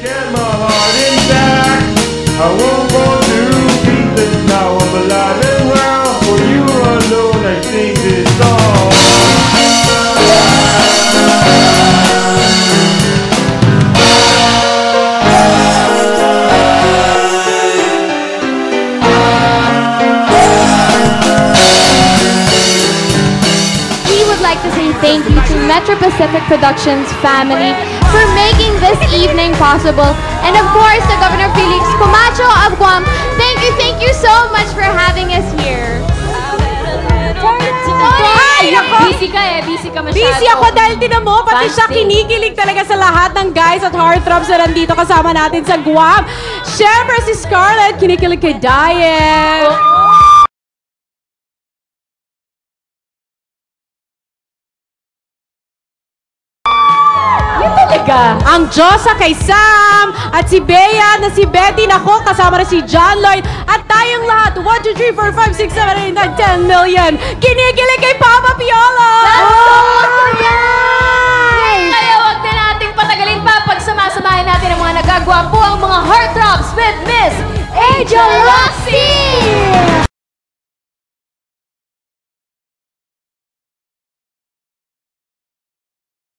Get my heart in back. I won't go to pieces now. I'm alive and well. For you alone, I sing this song. Like to say thank you to Metro Pacific Productions family for making this evening possible, and of course to Governor Felix Camacho of Guam. Thank you so much for having us here. Ay, busy ka masyado. Busy ako dahil tinan mo, pati siya kinikilig talaga sa lahat ng guys at heartthrobs na nandito kasama natin sa Guam. Siyempre si Scarlett, kinikilig kay Diane. Ang Diyosa kay Sam, at si Bea na si Betty, nako, kasama na si John Lloyd, at tayong lahat, 1, 2, 3, 4, 5, 6, 7, 8, 9, 10 million, kinikilig kay Papa Piolo! That's so awesome!